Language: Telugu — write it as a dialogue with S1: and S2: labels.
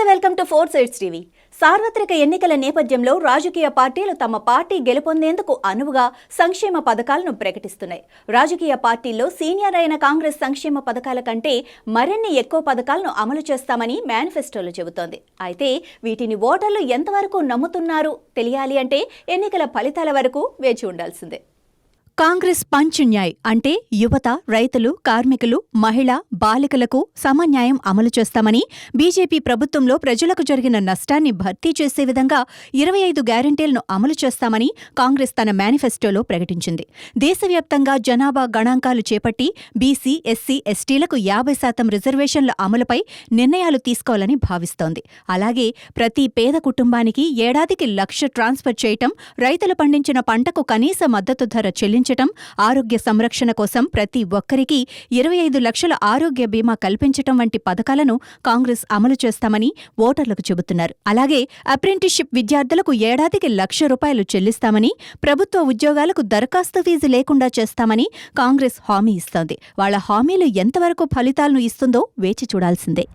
S1: నమస్తే, వెల్కమ్ టు 4 Sides టీవీ. సార్వత్రిక ఎన్నికల నేపథ్యంలో రాజకీయ పార్టీలు తమ పార్టీ గెలుపొందేందుకు అనువుగా సంక్షేమ పథకాలను ప్రకటిస్తున్నాయి. రాజకీయ పార్టీల్లో సీనియర్ అయిన కాంగ్రెస్ సంక్షేమ పథకాల కంటే మరిన్ని ఎక్కువ పథకాలను అమలు చేస్తామని మేనిఫెస్టోలో చెబుతోంది. అయితే వీటిని ఓటర్లు ఎంతవరకు నమ్ముతున్నారు తెలియాలి అంటే ఎన్నికల ఫలితాల వరకు వేచి ఉండాల్సిందే. కాంగ్రెస్ పంచ్ న్యాయ్ అంటే యువత, రైతులు, కార్మికులు, మహిళ, బాలికలకు సమన్యాయం అమలు చేస్తామని, బీజేపీ ప్రభుత్వంలో ప్రజలకు జరిగిన నష్టాన్ని భర్తీ చేసే విధంగా 25 గ్యారంటీలను అమలు చేస్తామని కాంగ్రెస్ తన మేనిఫెస్టోలో ప్రకటించింది. దేశవ్యాప్తంగా జనాభా గణాంకాలు చేపట్టి బీసీ, ఎస్సీ, ఎస్టీలకు 50% రిజర్వేషన్ల అమలుపై నిర్ణయాలు తీసుకోవాలని భావిస్తోంది. అలాగే ప్రతి పేద కుటుంబానికి ఏడాదికి 1,00,000 ట్రాన్స్ఫర్ చేయటం, రైతులు పండించిన పంటకు కనీస మద్దతు ధర చెల్లించటం, ఆరోగ్య సంరక్షణ కోసం ప్రతి ఒక్కరికి 25 లక్షల ఆరోగ్య బీమా కల్పించటం వంటి పథకాలను కాంగ్రెస్ అమలు చేస్తామని ఓటర్లకు చెబుతున్నారు. అలాగే అప్రెంటిస్షిప్ విద్యార్థులకు ఏడాదికి 1,00,000 రూపాయలు చెల్లిస్తామని, ప్రభుత్వ ఉద్యోగాలకు దరఖాస్తు ఫీజు లేకుండా చేస్తామని కాంగ్రెస్ హామీ ఇస్తోంది. వాళ్ల హామీలు ఎంతవరకు ఫలితాలను ఇస్తుందో వేచి చూడాల్సిందే.